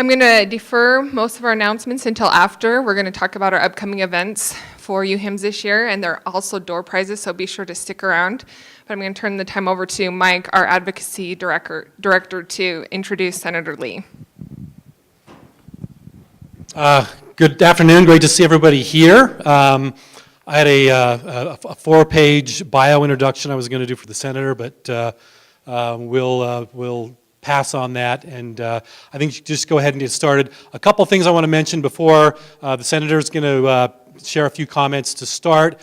I'm going to defer most of our announcements until after. We're going to talk about our upcoming events for UHIMSS this year, and there are also door prizes, so be sure to stick around. But I'm going to turn the time over to Mike, our advocacy director, to introduce Senator Lee. Good afternoon. Great to see everybody here. I had a 4-page bio introduction I was going to do for the senator, but we'll pass on that, and I think just go ahead and get started. A couple things I want to mention before the senator is going to share a few comments to start.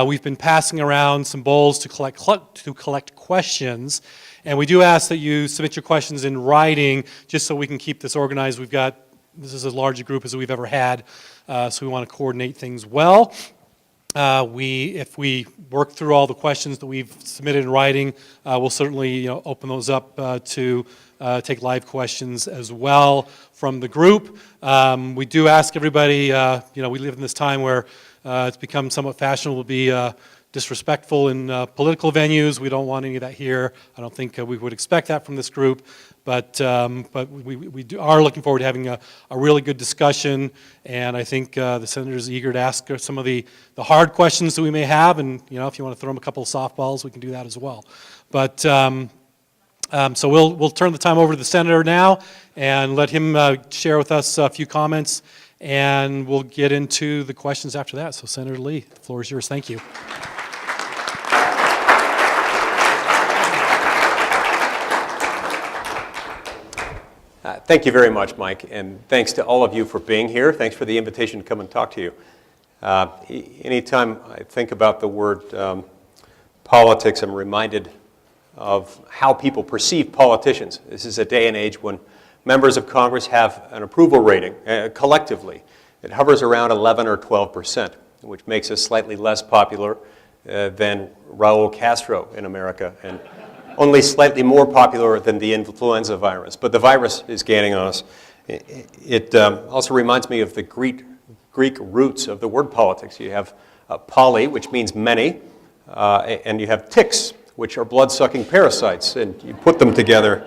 We've been passing around some bowls to collect questions, and we do ask that you submit your questions in writing just so we can keep this organized. This is as large a group as we've ever had, so we want to coordinate things well. If we work through all the questions that we've submitted in writing, we'll certainly open those up to take live questions as well from the group. We do ask everybody, we live in this time where it's become somewhat fashionable to be disrespectful in political venues. We don't want any of that here. I don't think we would expect that from this group, but we are looking forward to having a really good discussion, and I think the senator is eager to ask some of the hard questions that we may have, and if you want to throw them a couple of softballs, we can do that as well. But so we'll turn the time over to the senator now and let him share with us a few comments, and we'll get into the questions after that. So Senator Lee, the floor is yours. Thank you. Thank you very much, Mike, and thanks to all of you for being here. Thanks for the invitation to come and talk to you. Anytime I think about the word politics, I'm reminded of how people perceive politicians. This is a day and age when members of Congress have an approval rating collectively. It hovers around 11 or 12%, which makes us slightly less popular than Raul Castro in America, and only slightly more popular than the influenza virus. But the virus is gaining on us. It also reminds me of the Greek roots of the word politics. You have poly, which means many, and you have ticks, which are blood-sucking parasites, and you put them together.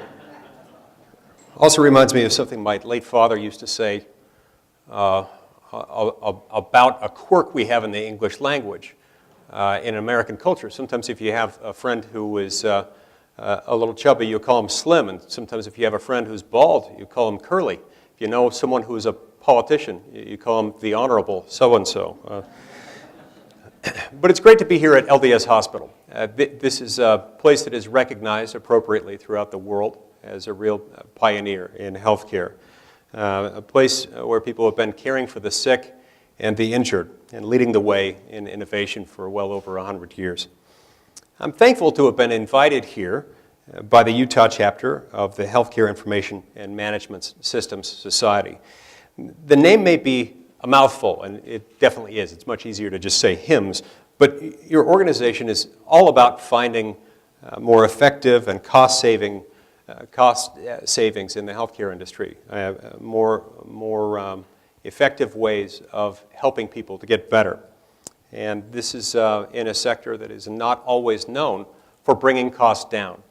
Also reminds me of something my late father used to say about a quirk we have in the English language in American culture. Sometimes if you have a friend who is a little chubby, you call him slim, and sometimes if you have a friend who's bald, you call him curly. If you know someone who's a politician, you call him the honorable so-and-so. But it's great to be here at LDS Hospital. This is a place that is recognized appropriately throughout the world as a real pioneer in healthcare. A place where people have been caring for the sick and the injured and leading the way in innovation for well over 100 years. I'm thankful to have been invited here by the Utah chapter of the Healthcare Information and Management Systems Society. The name may be a mouthful, and it definitely is. It's much easier to just say HIMSS, but your organization is all about finding more effective and cost savings in the healthcare industry, more effective ways of helping people to get better. And this is in a sector that is not always known for bringing costs down.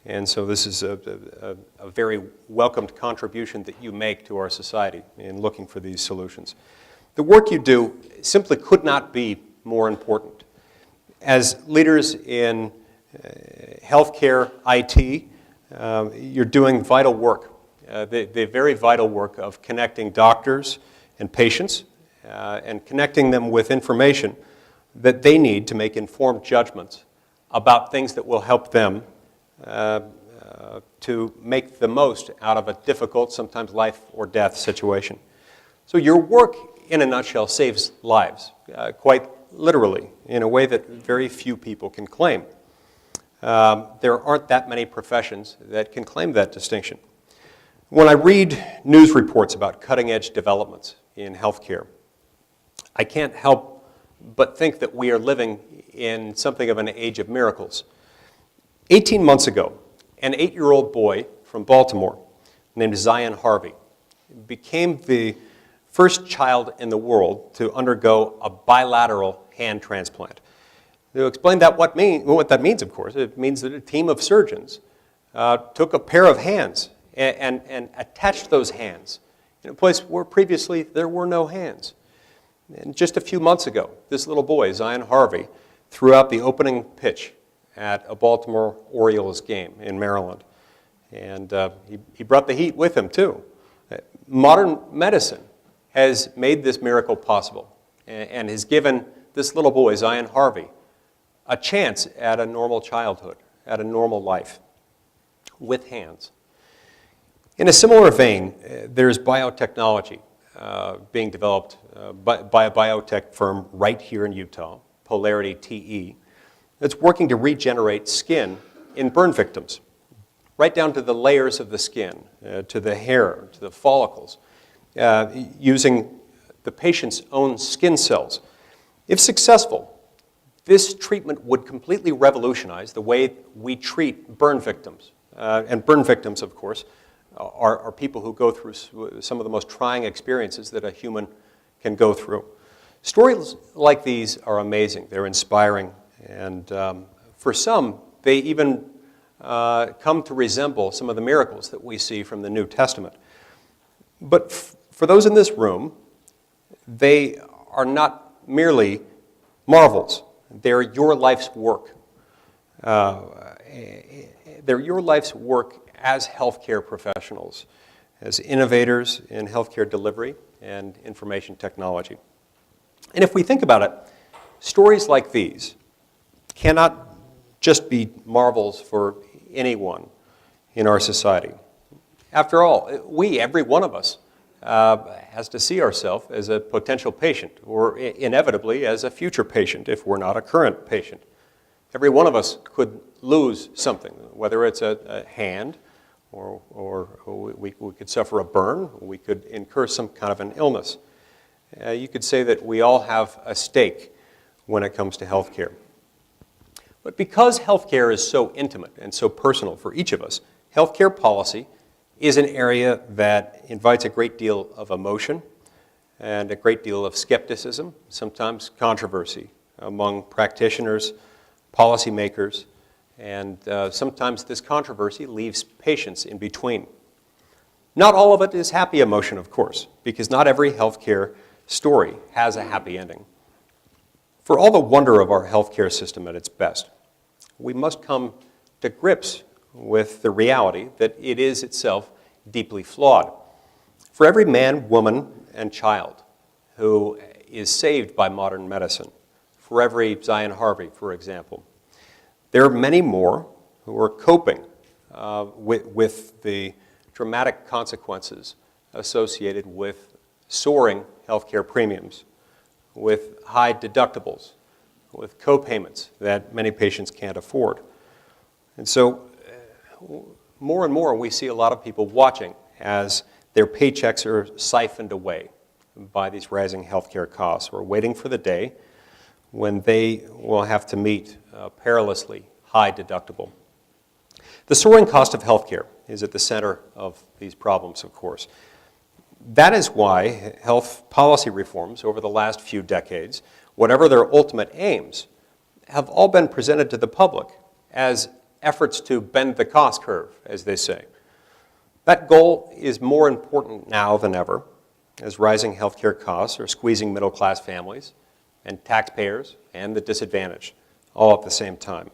And so this is a very welcomed contribution that you make to our society in looking for these solutions. The work you do simply could not be more important. As leaders in healthcare IT, you're doing vital work, the very vital work of connecting doctors and patients and connecting them with information that they need to make informed judgments about things that will help them to make the most out of a difficult, sometimes life or death situation. So your work, in a nutshell, saves lives, quite literally, in a way that very few people can claim. There aren't that many professions that can claim that distinction. When I read news reports about cutting-edge developments in healthcare, I can't help but think that we are living in something of an age of miracles. 18 months ago, an 8-year-old boy from Baltimore named Zion Harvey became the first child in the world to undergo a bilateral hand transplant. To explain that what that means, of course, it means that a team of surgeons took a pair of hands and attached those hands in a place where previously there were no hands. And just a few months ago, this little boy, Zion Harvey, threw out the opening pitch at a Baltimore Orioles game in Maryland. And he brought the heat with him, too. Modern medicine has made this miracle possible and has given this little boy, Zion Harvey, a chance at a normal childhood, at a normal life, with hands. In a similar vein, there's biotechnology being developed by a biotech firm right here in Utah, Polarity TE, that's working to regenerate skin in burn victims, right down to the layers of the skin, to the hair, to the follicles, using the patient's own skin cells. If successful, this treatment would completely revolutionize the way we treat burn victims. And burn victims, of course, are people who go through some of the most trying experiences that a human can go through. Stories like these are amazing. They're inspiring. And for some, they even come to resemble some of the miracles that we see from the New Testament. But for those in this room, they are not merely marvels. They're your life's work. They're your life's work as healthcare professionals, as innovators in healthcare delivery and information technology. And if we think about it, stories like these cannot just be marvels for anyone in our society. After all, every one of us, has to see ourselves as a potential patient, or inevitably as a future patient if we're not a current patient. Every one of us could lose something, whether it's a hand, or we could suffer a burn, or we could incur some kind of an illness. You could say that we all have a stake when it comes to healthcare. But because healthcare is so intimate and so personal for each of us, healthcare policy is an area that invites a great deal of emotion and a great deal of skepticism, sometimes controversy among practitioners, policymakers, and sometimes this controversy leaves patients in between. Not all of it is happy emotion, of course, because not every healthcare story has a happy ending. For all the wonder of our healthcare system at its best, we must come to grips with the reality that it is itself deeply flawed. For every man, woman, and child who is saved by modern medicine, for every Zion Harvey, for example, there are many more who are coping with the dramatic consequences associated with soaring healthcare premiums, with high deductibles, with co-payments that many patients can't afford. And so more and more we see a lot of people watching as their paychecks are siphoned away by these rising healthcare costs, or waiting for the day when they will have to meet a perilously high deductible. The soaring cost of healthcare is at the center of these problems, of course. That is why health policy reforms over the last few decades, whatever their ultimate aims, have all been presented to the public as efforts to bend the cost curve, as they say. That goal is more important now than ever, as rising healthcare costs are squeezing middle-class families and taxpayers and the disadvantaged, all at the same time.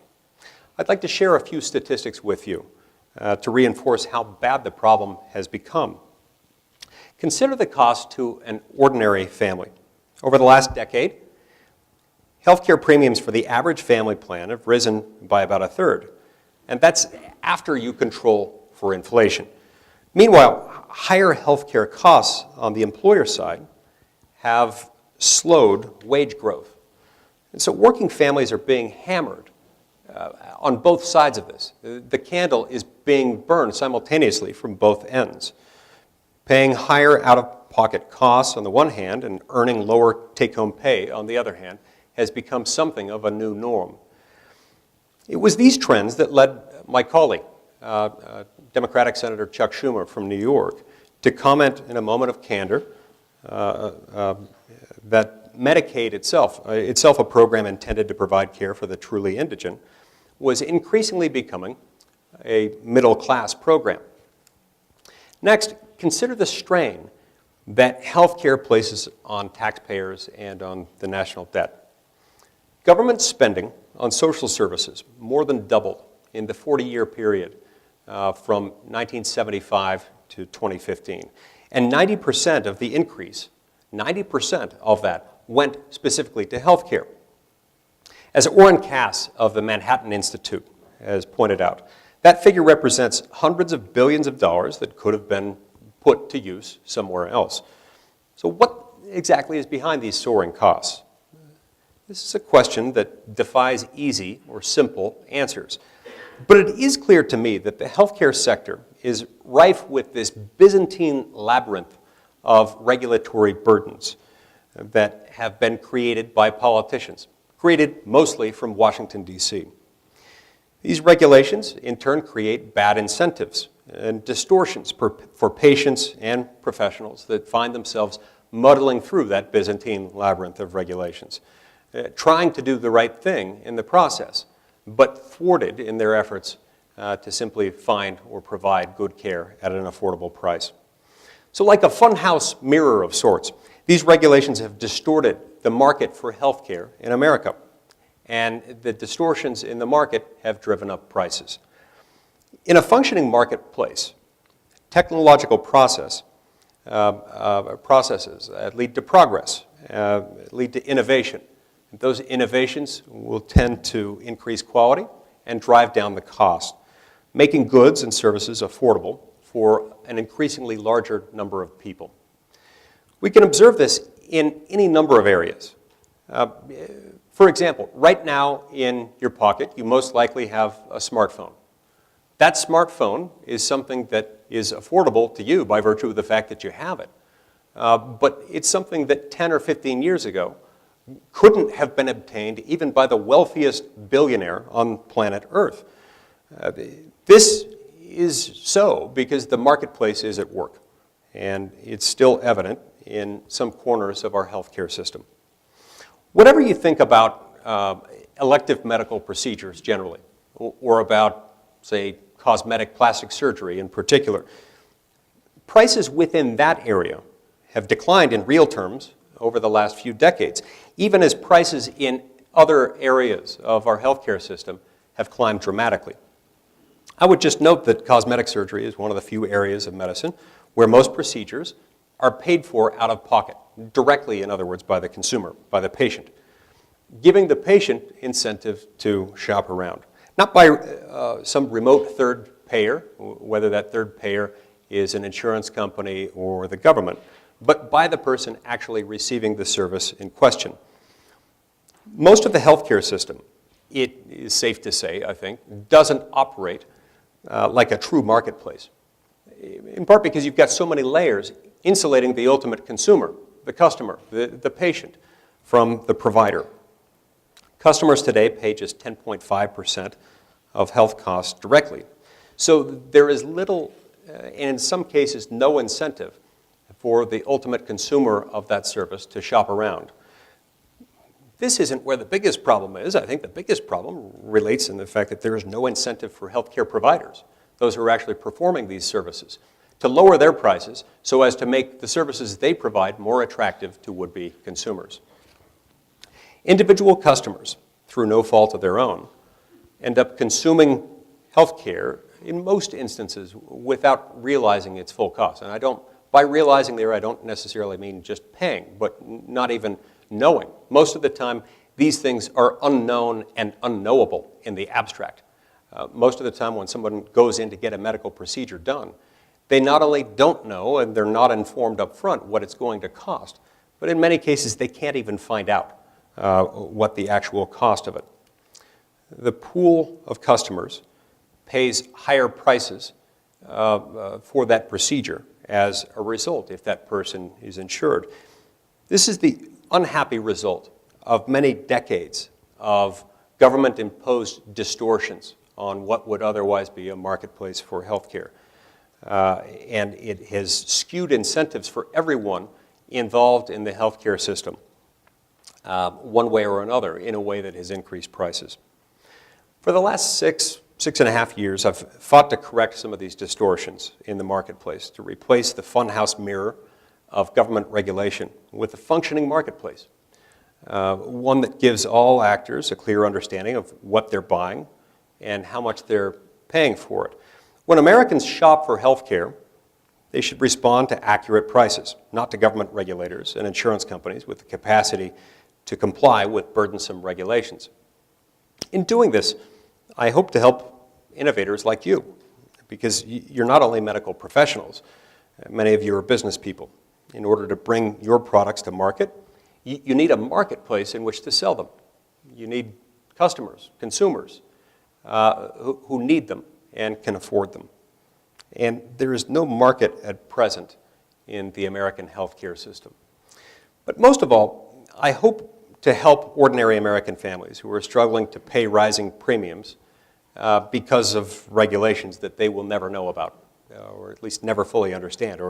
I'd like to share a few statistics with you to reinforce how bad the problem has become. Consider the cost to an ordinary family. Over the last decade, healthcare premiums for the average family plan have risen by about a third, and that's after you control for inflation. Meanwhile, higher healthcare costs on the employer side have slowed wage growth. And so working families are being hammered on both sides of this. The candle is being burned simultaneously from both ends. Paying higher out-of-pocket costs on the one hand and earning lower take-home pay on the other hand has become something of a new norm. It was these trends that led my colleague, Democratic Senator Chuck Schumer from New York, to comment in a moment of candor that Medicaid itself a program intended to provide care for the truly indigent, was increasingly becoming a middle-class program. Next, consider the strain that healthcare places on taxpayers and on the national debt. Government spending on social services more than doubled in the 40-year period from 1975 to 2015. And 90% of the increase, 90% of that went specifically to healthcare. As Orrin Cass of the Manhattan Institute has pointed out, that figure represents hundreds of billions of dollars that could have been put to use somewhere else. So what exactly is behind these soaring costs? This is a question that defies easy or simple answers. But it is clear to me that the healthcare sector is rife with this Byzantine labyrinth of regulatory burdens that have been created by politicians, created mostly from Washington, D.C. These regulations, in turn, create bad incentives and distortions for patients and professionals that find themselves muddling through that Byzantine labyrinth of regulations, trying to do the right thing in the process, but thwarted in their efforts to simply find or provide good care at an affordable price. So like a funhouse mirror of sorts, these regulations have distorted the market for healthcare in America. And the distortions in the market have driven up prices. In a functioning marketplace, technological processes lead to progress, lead to innovation. Those innovations will tend to increase quality and drive down the cost, making goods and services affordable for an increasingly larger number of people. We can observe this in any number of areas. For example, right now in your pocket, you most likely have a smartphone. That smartphone is something that is affordable to you by virtue of the fact that you have it. But it's something that 10 or 15 years ago couldn't have been obtained even by the wealthiest billionaire on planet Earth. This is so because the marketplace is at work, and it's still evident in some corners of our healthcare system. Whatever you think about elective medical procedures generally, or about, say, cosmetic plastic surgery in particular, prices within that area have declined in real terms over the last few decades, even as prices in other areas of our healthcare system have climbed dramatically. I would just note that cosmetic surgery is one of the few areas of medicine where most procedures are paid for out of pocket, directly, in other words, by the consumer, by the patient, giving the patient incentive to shop around. Not by some remote third payer, whether that third payer is an insurance company or the government, but by the person actually receiving the service in question. Most of the healthcare system, it is safe to say, I think, doesn't operate like a true marketplace, in part because you've got so many layers insulating the ultimate consumer, the customer, the patient, from the provider. Customers today pay just 10.5% of health costs directly. So there is little, and in some cases no incentive for the ultimate consumer of that service to shop around. This isn't where the biggest problem is. I think the biggest problem relates in the fact that there is no incentive for healthcare providers, those who are actually performing these services, to lower their prices so as to make the services they provide more attractive to would-be consumers. Individual customers, through no fault of their own, end up consuming healthcare in most instances without realizing its full cost. And by realizing there, I don't necessarily mean just paying, but not even knowing. Most of the time, these things are unknown and unknowable in the abstract. Most of the time when someone goes in to get a medical procedure done, they not only don't know and they're not informed up front what it's going to cost, but in many cases they can't even find out what the actual cost of it. The pool of customers pays higher prices for that procedure as a result if that person is insured. This is the unhappy result of many decades of government-imposed distortions on what would otherwise be a marketplace for healthcare. And it has skewed incentives for everyone involved in the healthcare system, one way or another, in a way that has increased prices. For the last six and a half years, I've fought to correct some of these distortions in the marketplace, to replace the funhouse mirror of government regulation with a functioning marketplace, one that gives all actors a clear understanding of what they're buying and how much they're paying for it. When Americans shop for health care, they should respond to accurate prices, not to government regulators and insurance companies with the capacity to comply with burdensome regulations. In doing this, I hope to help innovators like you, because you're not only medical professionals, many of you are business people. In order to bring your products to market, you need a marketplace in which to sell them. You need customers, consumers, who need them and can afford them. And there is no market at present in the American healthcare system. But most of all, I hope to help ordinary American families who are struggling to pay rising premiums because of regulations that they will never know about, or at least never fully understand,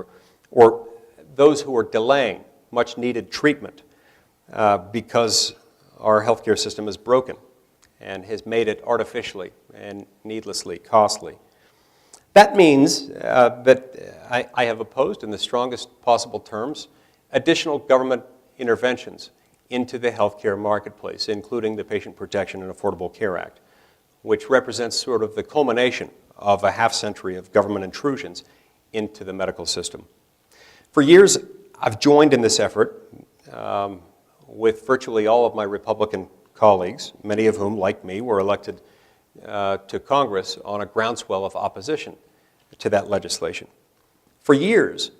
or those who are delaying much needed treatment because our healthcare system is broken and has made it artificially and needlessly costly. That means that I have opposed, in the strongest possible terms, additional government interventions into the healthcare marketplace, including the Patient Protection and Affordable Care Act, which represents sort of the culmination of a half-century of government intrusions into the medical system. For years, I've joined in this effort with virtually all of my Republican colleagues, many of whom, like me, were elected to Congress on a groundswell of opposition to that legislation. For years,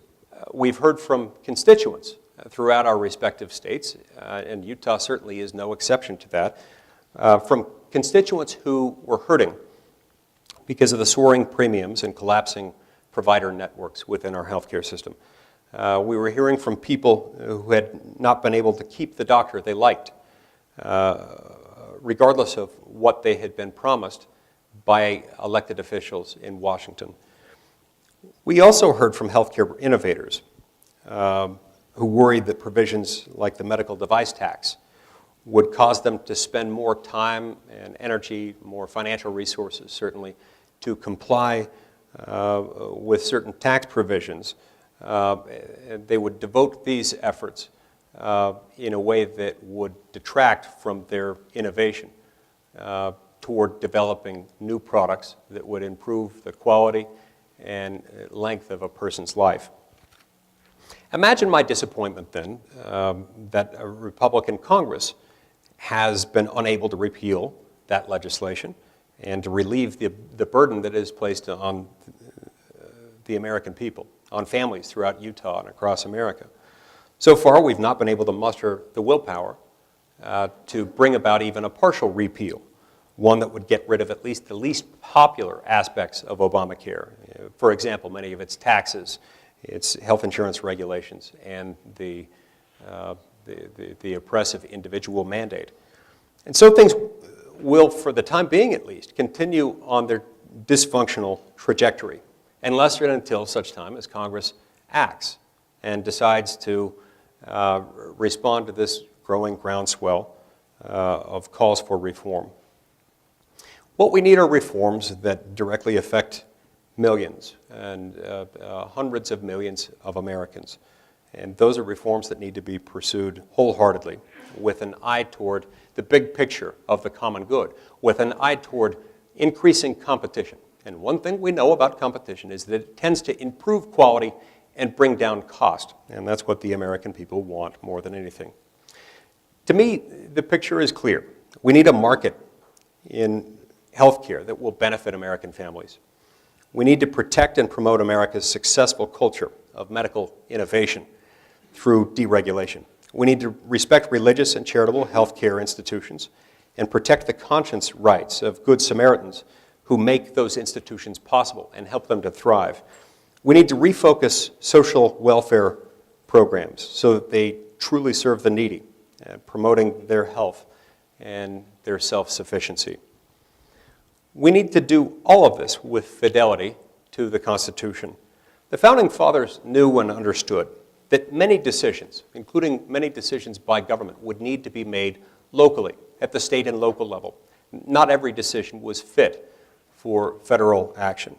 we've heard from constituents throughout our respective states, and Utah certainly is no exception to that, from constituents who were hurting because of the soaring premiums and collapsing provider networks within our healthcare system. We were hearing from people who had not been able to keep the doctor they liked, regardless of what they had been promised by elected officials in Washington. We also heard from healthcare innovators who worried that provisions like the medical device tax would cause them to spend more time and energy, more financial resources, certainly, to comply with certain tax provisions. They would devote these efforts in a way that would detract from their innovation toward developing new products that would improve the quality and length of a person's life. Imagine my disappointment then that a Republican Congress has been unable to repeal that legislation and to relieve the burden that is placed on the American people, on families throughout Utah and across America. So far, we've not been able to muster the willpower to bring about even a partial repeal, one that would get rid of at least the least popular aspects of Obamacare. For example, many of its taxes, its health insurance regulations, and the oppressive individual mandate. And so things will, for the time being at least, continue on their dysfunctional trajectory, unless and until such time as Congress acts and decides to respond to this growing groundswell of calls for reform. What we need are reforms that directly affect millions and hundreds of millions of Americans. And those are reforms that need to be pursued wholeheartedly with an eye toward the big picture of the common good, with an eye toward increasing competition. And one thing we know about competition is that it tends to improve quality and bring down cost. And that's what the American people want more than anything. To me, the picture is clear. We need a market in healthcare that will benefit American families. We need to protect and promote America's successful culture of medical innovation through deregulation. We need to respect religious and charitable healthcare institutions and protect the conscience rights of good Samaritans who make those institutions possible and help them to thrive. We need to refocus social welfare programs so that they truly serve the needy, promoting their health and their self-sufficiency. We need to do all of this with fidelity to the Constitution. The Founding Fathers knew and understood that many decisions, including many decisions by government, would need to be made locally, at the state and local level. Not every decision was fit for federal action.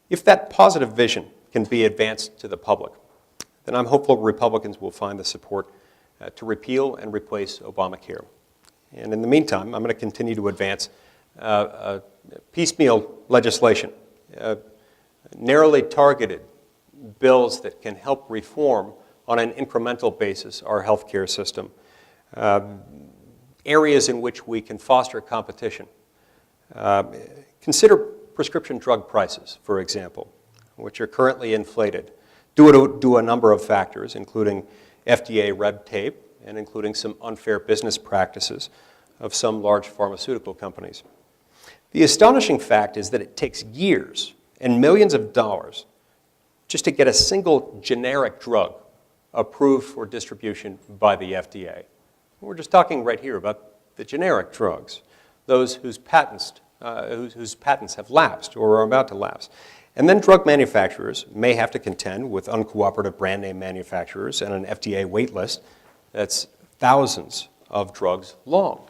If that positive vision can be advanced to the public, then I'm hopeful Republicans will find the support to repeal and replace Obamacare. And in the meantime, I'm going to continue to advance piecemeal legislation, narrowly targeted bills that can help reform on an incremental basis our healthcare system, areas in which we can foster competition. Consider prescription drug prices, for example, which are currently inflated due to a number of factors, including FDA red tape and including some unfair business practices of some large pharmaceutical companies. The astonishing fact is that it takes years and millions of dollars just to get a single generic drug approved for distribution by the FDA. We're just talking right here about the generic drugs, those whose patents have lapsed or are about to lapse. And then drug manufacturers may have to contend with uncooperative brand name manufacturers and an FDA wait list that's thousands of drugs long.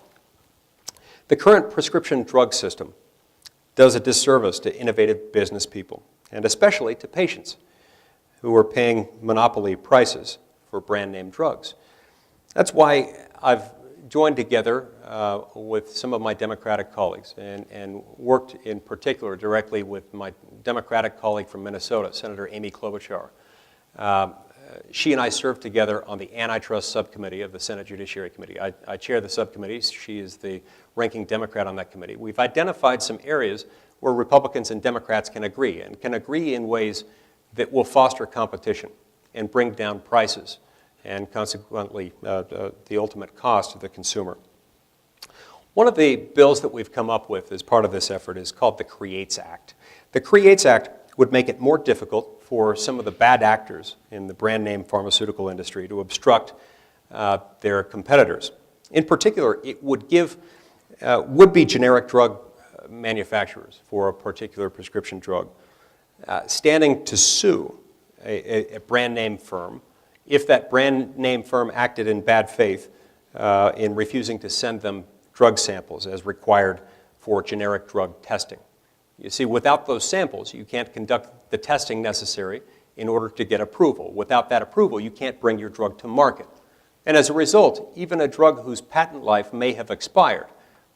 The current prescription drug system does a disservice to innovative business people, and especially to patients who are paying monopoly prices for brand name drugs. That's why I've joined together with some of my Democratic colleagues and worked in particular directly with my Democratic colleague from Minnesota, Senator Amy Klobuchar. She and I served together on the Antitrust Subcommittee of the Senate Judiciary Committee. I chair the subcommittee. She is the ranking Democrat on that committee. We've identified some areas where Republicans and Democrats can agree, and can agree in ways that will foster competition and bring down prices and consequently the ultimate cost to the consumer. One of the bills that we've come up with as part of this effort is called the CREATES Act. The CREATES Act would make it more difficult for some of the bad actors in the brand name pharmaceutical industry to obstruct their competitors. In particular, it would give would-be generic drug manufacturers for a particular prescription drug standing to sue a brand name firm if that brand name firm acted in bad faith in refusing to send them drug samples as required for generic drug testing. You see, without those samples, you can't conduct the testing necessary in order to get approval. Without that approval, you can't bring your drug to market. And as a result, even a drug whose patent life may have expired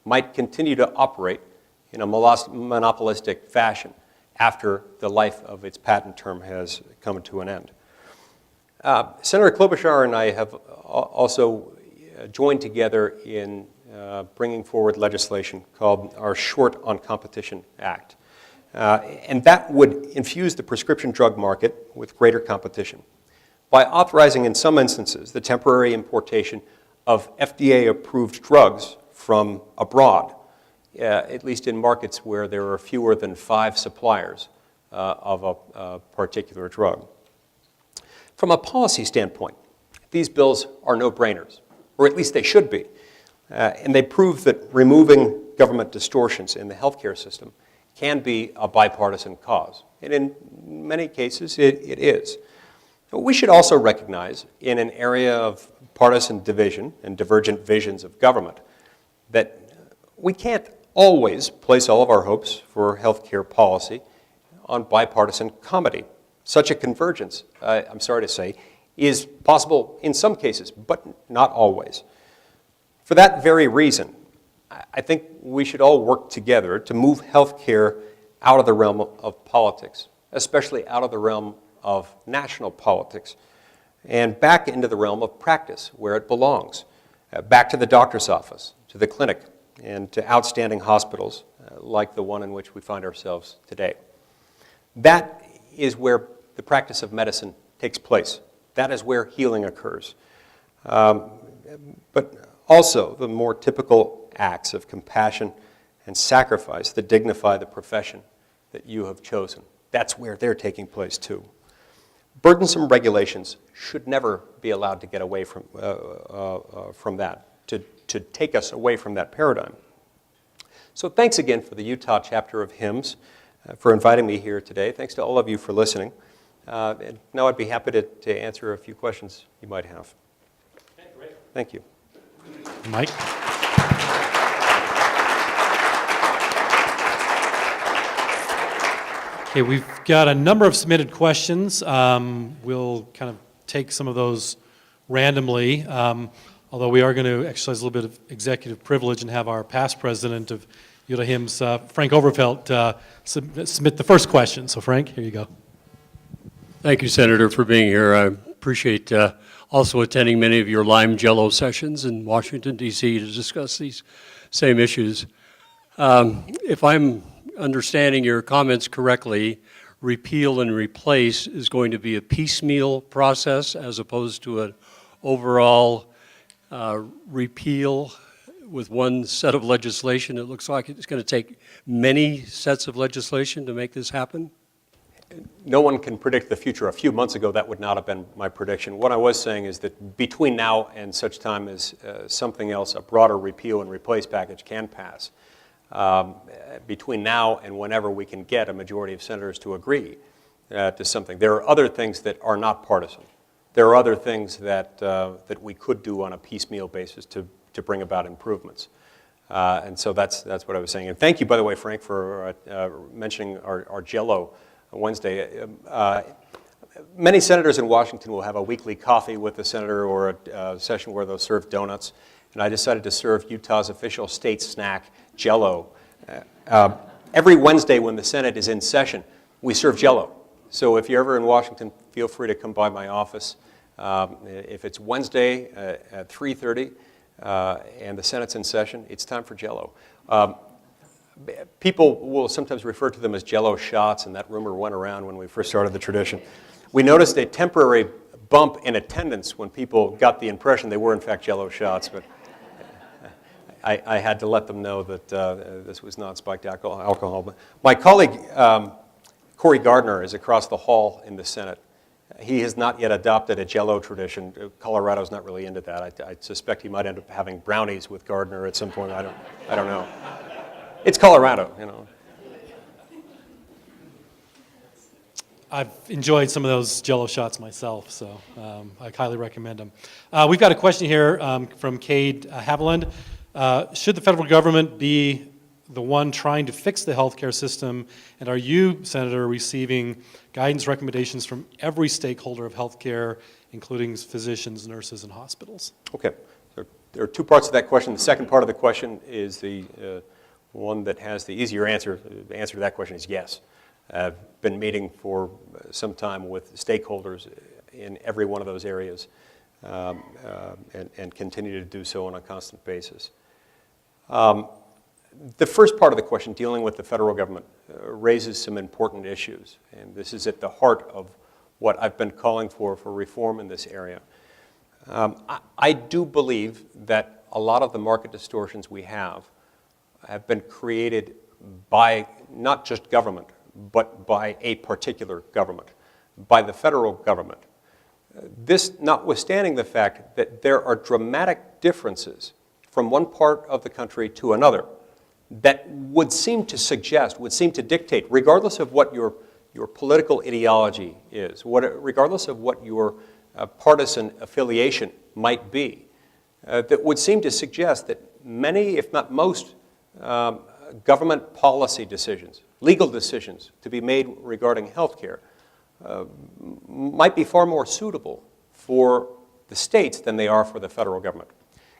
might continue to operate in a monopolistic fashion after the life of its patent term has come to an end. Senator Klobuchar and I have also joined together in bringing forward legislation called our Short on Competition Act. And that would infuse the prescription drug market with greater competition by authorizing, in some instances, the temporary importation of FDA-approved drugs from abroad, at least in markets where there are fewer than 5 suppliers of a particular drug. From a policy standpoint, these bills are no-brainers, or at least they should be. And they prove that removing government distortions in the healthcare system can be a bipartisan cause. And in many cases, it is. But we should also recognize, in an area of partisan division and divergent visions of government, that we can't always place all of our hopes for healthcare policy on bipartisan comity. Such a convergence, I'm sorry to say, is possible in some cases, but not always. For that very reason, I think we should all work together to move healthcare out of the realm of politics, especially out of the realm of national politics, and back into the realm of practice where it belongs, back to the doctor's office, to the clinic, and to outstanding hospitals like the one in which we find ourselves today. That is where the practice of medicine takes place. That is where healing occurs. But also the more typical acts of compassion and sacrifice that dignify the profession that you have chosen. That's where they're taking place too. Burdensome regulations should never be allowed to get away from that, to take us away from that paradigm. So thanks again for the Utah chapter of HIMSS for inviting me here today. Thanks to all of you for listening. And now I'd be happy to answer a few questions you might have. Okay, great. Thank you. Mike? Okay, we've got a number of submitted questions. We'll kind of take some of those randomly, although we are going to exercise a little bit of executive privilege and have our past president of UHIMSS, Frank Overfelt, submit the first question. So Frank, here you go. Thank you, Senator, for being here. I appreciate also attending many of your Lime Jello sessions in Washington, D.C. to discuss these same issues. If I'm understanding your comments correctly, repeal and replace is going to be a piecemeal process as opposed to an overall repeal with one set of legislation. It looks like it's going to take many sets of legislation to make this happen. No one can predict the future. A few months ago, that would not have been my prediction. What I was saying is that between now and such time as something else, a broader repeal and replace package can pass, between now and whenever we can get a majority of senators to agree to something. There are other things that are not partisan. There are other things that, that we could do on a piecemeal basis to bring about improvements. And so that's what I was saying. And thank you, by the way, Frank, for mentioning our Jello Wednesday. Many senators in Washington will have a weekly coffee with the senator or a session where they'll serve donuts. And I decided to serve Utah's official state snack, Jello. Every Wednesday when the Senate is in session, we serve Jello. So if you're ever in Washington, feel free to come by my office. If it's Wednesday at 3:30 and the Senate's in session, it's time for Jello. People will sometimes refer to them as Jello shots, and that rumor went around when we first started the tradition. We noticed a temporary bump in attendance when people got the impression they were in fact Jello shots, but I had to let them know that this was not spiked alcohol. But my colleague, Cory Gardner, is across the hall in the Senate. He has not yet adopted a Jello tradition. Colorado's not really into that. I suspect he might end up having brownies with Gardner at some point. I don't know. It's Colorado, you know. I've enjoyed some of those Jello shots myself, so I highly recommend them. We've got a question here from Cade Haviland. Should the federal government be the one trying to fix the healthcare system, and are you, Senator, receiving guidance recommendations from every stakeholder of healthcare, including physicians, nurses, and hospitals? Okay, there are two parts of that question. The second part of the question is the one that has the easier answer. The answer to that question is yes. I've been meeting for some time with stakeholders in every one of those areas and continue to do so on a constant basis. The first part of the question, dealing with the federal government, raises some important issues, and this is at the heart of what I've been calling for reform in this area. I do believe that a lot of the market distortions we have been created by not just government, but by a particular government, by the federal government. This notwithstanding the fact that there are dramatic differences from one part of the country to another that would seem to suggest, would seem to dictate, regardless of what your political ideology is, regardless of what your partisan affiliation might be, that would seem to suggest that many, if not most, government policy decisions, legal decisions to be made regarding health care might be far more suitable for the states than they are for the federal government.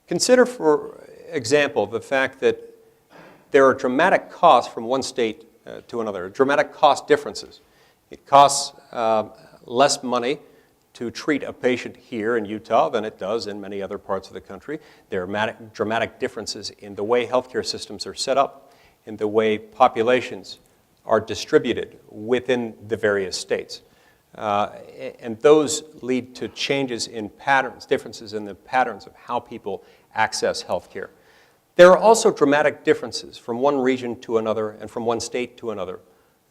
Consider, for example, the fact that there are dramatic costs from one state to another, dramatic cost differences. It costs less money to treat a patient here in Utah than it does in many other parts of the country. There are dramatic differences in the way healthcare systems are set up, in the way populations are distributed within the various states. And those lead to changes in patterns, differences in the patterns of how people access healthcare. There are also dramatic differences from one region to another and from one state to another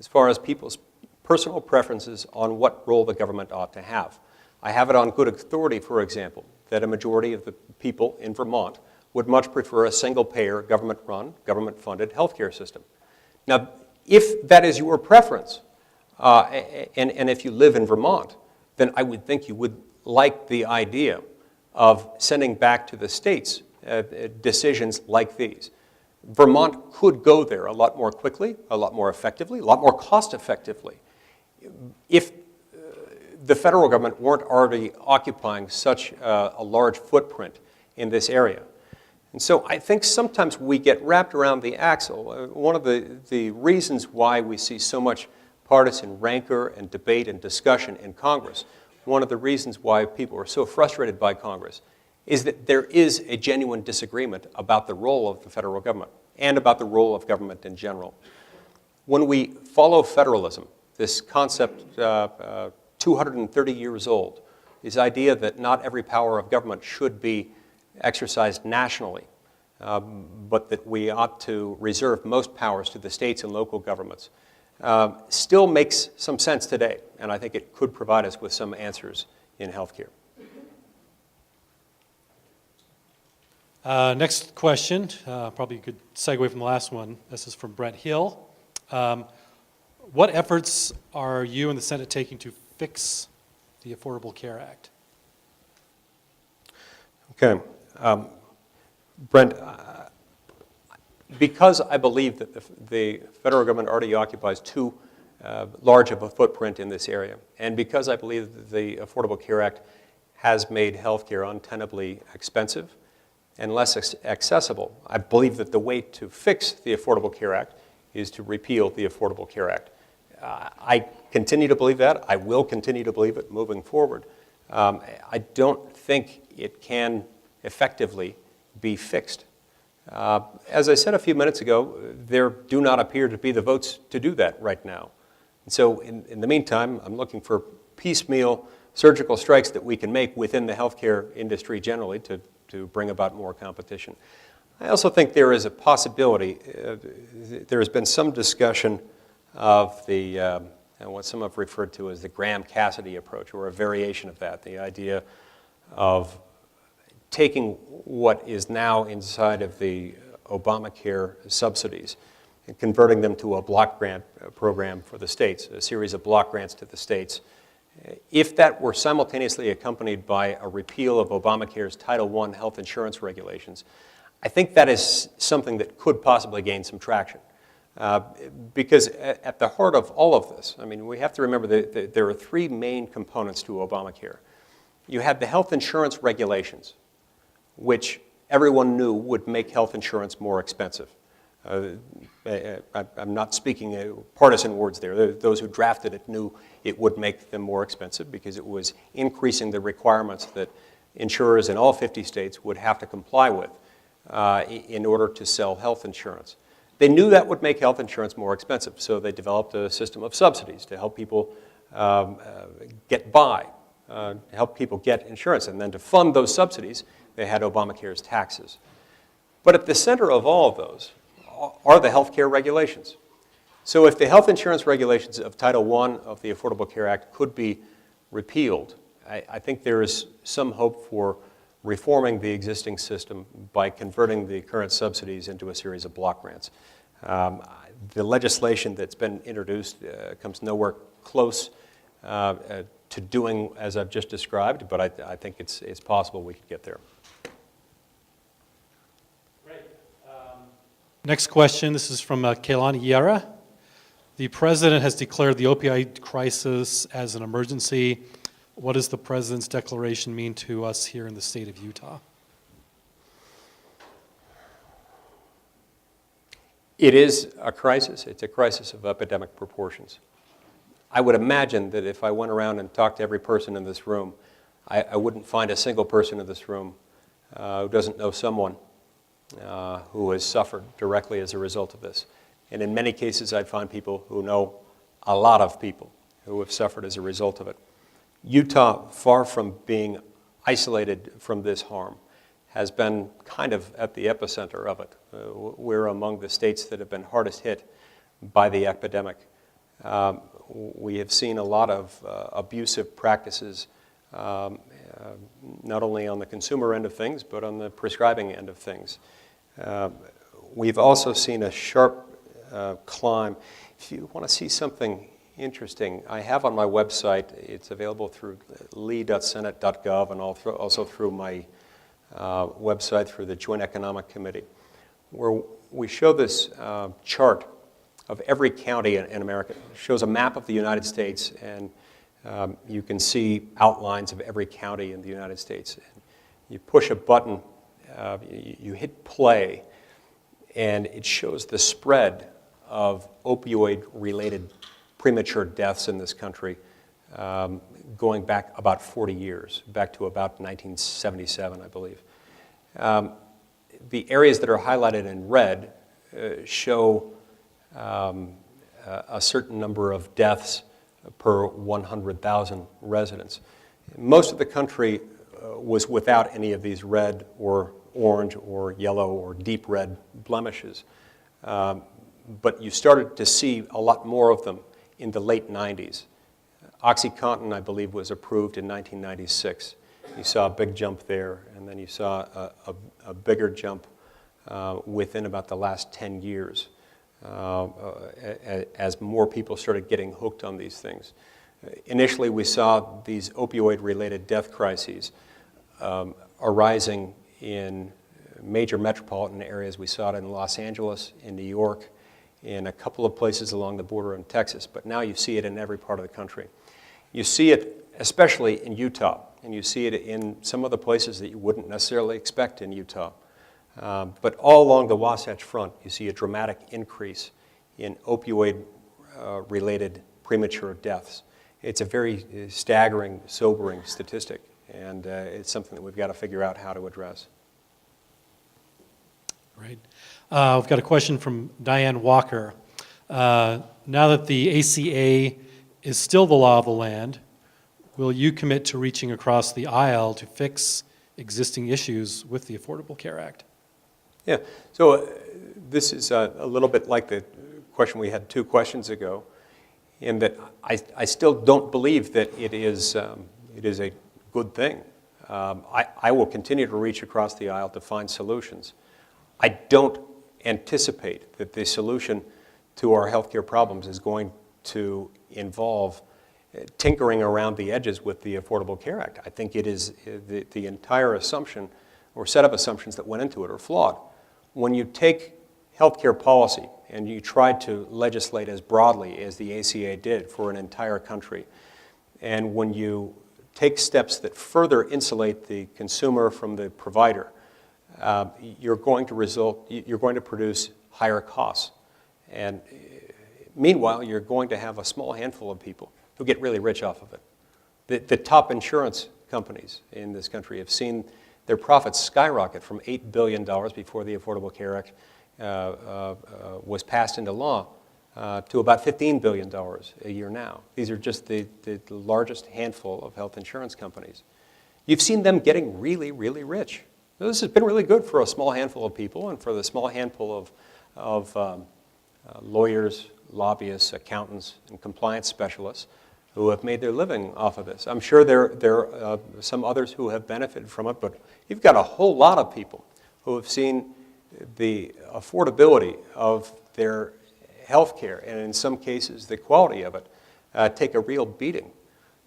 as far as people's personal preferences on what role the government ought to have. I have it on good authority, for example, that a majority of the people in Vermont would much prefer a single-payer, government-run, government-funded healthcare system. Now, if that is your preference, and if you live in Vermont, then I would think you would like the idea of sending back to the states decisions like these. Vermont could go there a lot more quickly, a lot more effectively, a lot more cost-effectively if the federal government weren't already occupying such a large footprint in this area. And so I think sometimes we get wrapped around the axle. One of the reasons why we see so much partisan rancor and debate and discussion in Congress, one of the reasons why people are so frustrated by Congress, is that there is a genuine disagreement about the role of the federal government and about the role of government in general. When we follow federalism, this concept 230 years old, this idea that not every power of government should be exercised nationally, but that we ought to reserve most powers to the states and local governments, still makes some sense today, and I think it could provide us with some answers in healthcare. Next question, probably a good segue from the last one. This is from Brett Hill. What efforts are you and the Senate taking to fix the Affordable Care Act? Okay. Brent, because I believe that the federal government already occupies too large of a footprint in this area, and because I believe that the Affordable Care Act has made health care untenably expensive and less accessible, I believe that the way to fix the Affordable Care Act is to repeal the Affordable Care Act. I continue to believe that. I will continue to believe it moving forward. I don't think it can effectively be fixed. As I said a few minutes ago, there do not appear to be the votes to do that right now. And so in the meantime, I'm looking for piecemeal surgical strikes that we can make within the healthcare industry generally to bring about more competition. I also think there is a possibility, there has been some discussion of the what some have referred to as the Graham-Cassidy approach, or a variation of that, the idea of taking what is now inside of the Obamacare subsidies and converting them to a block grant program for the states, a series of block grants to the states. If that were simultaneously accompanied by a repeal of Obamacare's Title I health insurance regulations, I think that is something that could possibly gain some traction. Because at the heart of all of this, I mean, we have to remember that there are three main components to Obamacare. You had the health insurance regulations, which everyone knew would make health insurance more expensive. I'm not speaking partisan words there. Those who drafted it knew it would make them more expensive because it was increasing the requirements that insurers in all 50 states would have to comply with in order to sell health insurance. They knew that would make health insurance more expensive, so they developed a system of subsidies to help people get by, to help people get insurance. And then to fund those subsidies, they had Obamacare's taxes. But at the center of all of those are the health care regulations. So if the health insurance regulations of Title I of the Affordable Care Act could be repealed, I think there is some hope for reforming the existing system by converting the current subsidies into a series of block grants. The legislation that's been introduced comes nowhere close to doing as I've just described, but I think it's possible we could get there. Great. Next question, this is from Kailani Yara. The president has declared the opioid crisis as an emergency. What does the president's declaration mean to us here in the state of Utah? It is a crisis. It's a crisis of epidemic proportions. I would imagine that if I went around and talked to every person in this room, I wouldn't find a single person in this room who doesn't know someone who has suffered directly as a result of this. And in many cases, I'd find people who know a lot of people who have suffered as a result of it. Utah, far from being isolated from this harm, has been kind of at the epicenter of it. We're among the states that have been hardest hit by the epidemic. We have seen a lot of abusive practices, not only on the consumer end of things, but on the prescribing end of things. We've also seen a sharp climb. If you want to see something interesting, I have on my website, it's available through lee.senate.gov and also through my website through the Joint Economic Committee, where we show this chart of every county in America. It shows a map of the United States, and you can see outlines of every county in the United States. You push a button, you hit play, and it shows the spread of opioid-related premature deaths in this country going back about 40 years, back to about 1977, I believe. The areas that are highlighted in red show a certain number of deaths per 100,000 residents. Most of the country was without any of these red or orange or yellow or deep red blemishes. But you started to see a lot more of them in the late 90s. OxyContin, I believe, was approved in 1996. You saw a big jump there, and then you saw a bigger jump within about the last 10 years as more people started getting hooked on these things. Initially, we saw these opioid-related death crises arising in major metropolitan areas. We saw it in Los Angeles, in New York, in a couple of places along the border in Texas, but now you see it in every part of the country. You see it especially in Utah, and you see it in some of the places that you wouldn't necessarily expect in Utah. But all along the Wasatch Front, you see a dramatic increase in opioid-related premature deaths. It's a very staggering, sobering statistic, and it's something that we've got to figure out how to address. Right. We've got a question from Diane Walker. Now that the ACA is still the law of the land, will you commit to reaching across the aisle to fix existing issues with the Affordable Care Act? Yeah, so this is a little bit like the question we had 2 questions ago, in that I still don't believe that it is a good thing. I will continue to reach across the aisle to find solutions. I don't anticipate that the solution to our healthcare problems is going to involve tinkering around the edges with the Affordable Care Act. I think it is the entire assumption or set of assumptions that went into it are flawed. When you take healthcare policy and you try to legislate as broadly as the ACA did for an entire country, and when you take steps that further insulate the consumer from the provider, you're going to produce higher costs. And meanwhile, you're going to have a small handful of people who get really rich off of it. The top insurance companies in this country have seen their profits skyrocket from $8 billion before the Affordable Care Act was passed into law to about $15 billion a year now. These are just the largest handful of health insurance companies. You've seen them getting really, really rich. So this has been really good for a small handful of people and for the small handful of lawyers, lobbyists, accountants, and compliance specialists who have made their living off of this. I'm sure there are some others who have benefited from it, but you've got a whole lot of people who have seen the affordability of their health care, and in some cases the quality of it, take a real beating.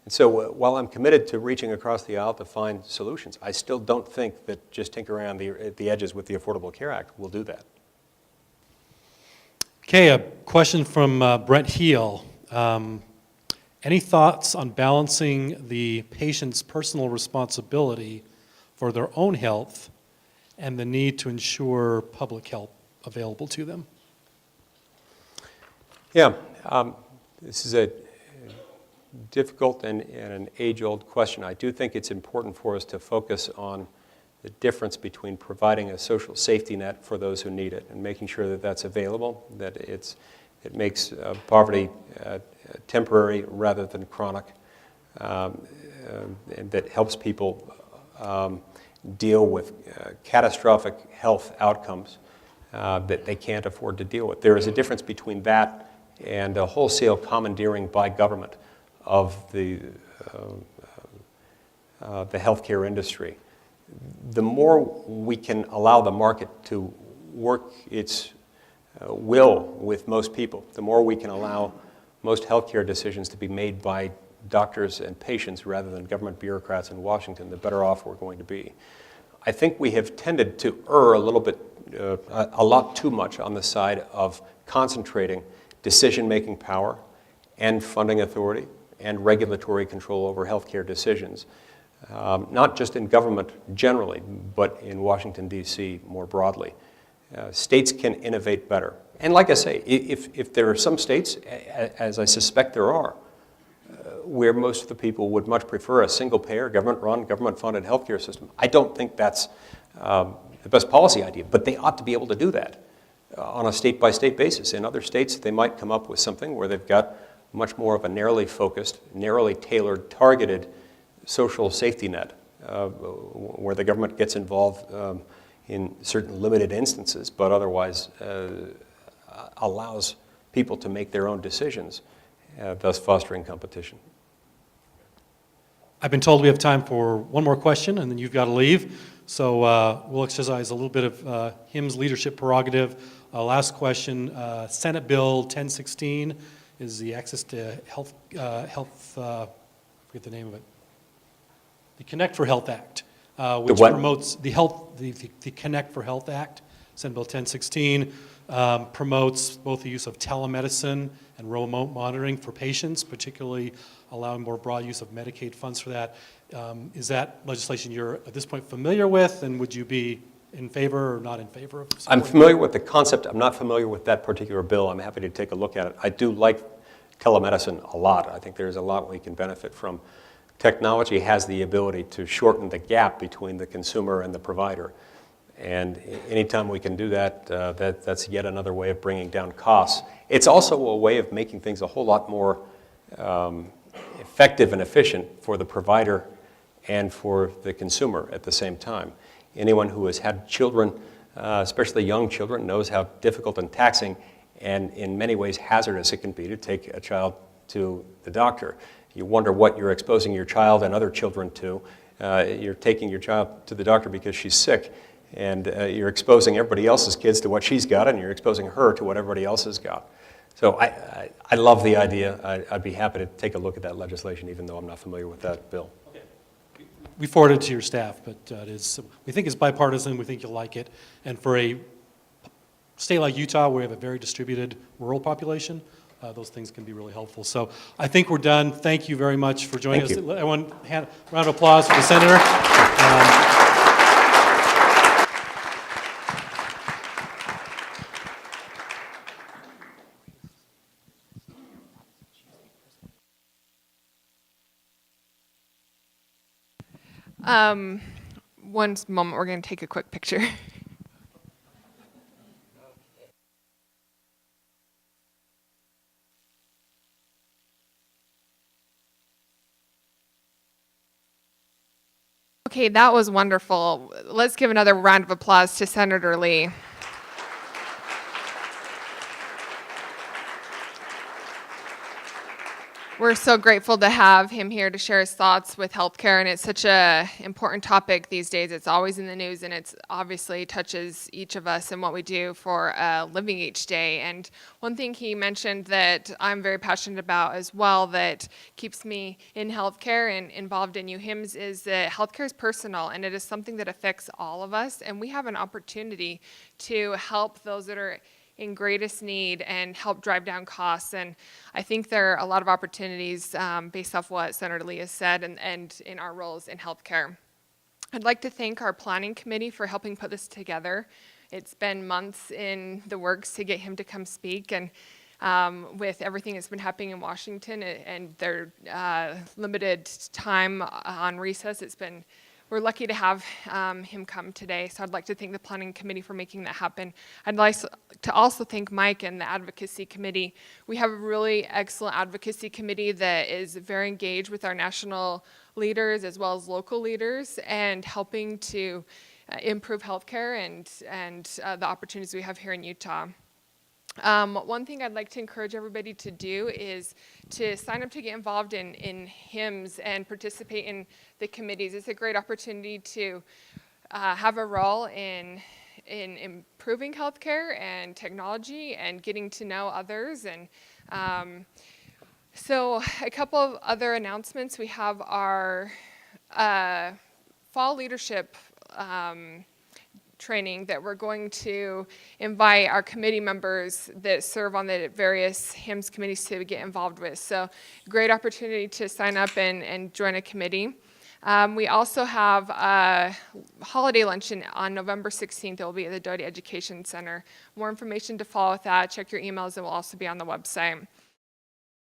And so while I'm committed to reaching across the aisle to find solutions, I still don't think that just tinkering around the edges with the Affordable Care Act will do that. Okay, a question from Brent Heel. Any thoughts on balancing the patient's personal responsibility for their own health and the need to ensure public health available to them? Yeah, this is a difficult and an age-old question. I do think it's important for us to focus on the difference between providing a social safety net for those who need it and making sure that that's available, that it makes poverty temporary rather than chronic, and that helps people deal with catastrophic health outcomes that they can't afford to deal with. There is a difference between that and a wholesale commandeering by government of the healthcare industry. The more we can allow the market to work its will with most people, the more we can allow most healthcare decisions to be made by doctors and patients rather than government bureaucrats in Washington, the better off we're going to be. I think we have tended to err a little bit, a lot too much on the side of concentrating decision-making power and funding authority and regulatory control over healthcare decisions, not just in government generally, but in Washington, D.C. more broadly. States can innovate better. And like I say, if there are some states, as I suspect there are, where most of the people would much prefer a single-payer, government-run, government-funded healthcare system, I don't think that's the best policy idea, but they ought to be able to do that on a state-by-state basis. In other states, they might come up with something where they've got much more of a narrowly focused, narrowly tailored, targeted social safety net, where the government gets involved in certain limited instances, but otherwise allows people to make their own decisions, thus fostering competition. I've been told we have time for one more question, and then you've got to leave. So we'll exercise a little bit of HIMSS leadership prerogative. Last question, Senate Bill 1016 is the Access to Health, I forget the name of it, the Connect for Health Act, which promotes the Connect for Health Act. Senate Bill 1016 promotes both the use of telemedicine and remote monitoring for patients, particularly allowing more broad use of Medicaid funds for that. Is that legislation you're at this point familiar with, and would you be in favor or not in favor of? I'm familiar with the concept. I'm not familiar with that particular bill. I'm happy to take a look at it. I do like telemedicine a lot. I think there's a lot we can benefit from. Technology has the ability to shorten the gap between the consumer and the provider. And anytime we can do that, that's yet another way of bringing down costs. It's also a way of making things a whole lot more effective and efficient for the provider and for the consumer at the same time. Anyone who has had children, especially young children, knows how difficult and taxing and in many ways hazardous it can be to take a child to the doctor. You wonder what you're exposing your child and other children to. You're taking your child to the doctor because she's sick, and you're exposing everybody else's kids to what she's got, and you're exposing her to what everybody else has got. So I love the idea. I'd be happy to take a look at that legislation, even though I'm not familiar with that bill. Okay. We forwarded it to your staff, but we think it's bipartisan. We think you'll like it. And for a state like Utah, where we have a very distributed rural population, those things can be really helpful. So I think we're done. Thank you very much for joining us. Everyone, round of applause for the senator. One moment, we're going to take a quick picture. Okay, that was wonderful. Let's give another round of applause to Senator Lee. We're so grateful to have him here to share his thoughts with healthcare, and it's such an important topic these days. It's always in the news, and it obviously touches each of us and what we do for living each day. And one thing he mentioned that I'm very passionate about as well that keeps me in healthcare and involved in UHIMSS is that healthcare is personal, and it is something that affects all of us, and we have an opportunity to help those that are in greatest need and help drive down costs. And I think there are a lot of opportunities based off what Senator Lee has said and in our roles in healthcare. I'd like to thank our planning committee for helping put this together. It's been months in the works to get him to come speak, and with everything that's been happening in Washington and their limited time on recess, we're lucky to have him come today, so I'd like to thank the Planning Committee for making that happen. I'd like to also thank Mike and the Advocacy Committee. We have a really excellent Advocacy Committee that is very engaged with our national leaders as well as local leaders and helping to improve healthcare and the opportunities we have here in Utah. One thing I'd like to encourage everybody to do is to sign up to get involved in HIMSS and participate in the committees. It's a great opportunity to have a role in improving healthcare and technology and getting to know others. And so a couple of other announcements. We have our fall leadership training that we're going to invite our committee members that serve on the various HIMSS committees to get involved with. So great opportunity to sign up and join a committee. We also have a holiday luncheon on November 16th. It will be at the Doty Education Center. More information to follow with that. Check your emails. It will also be on the website.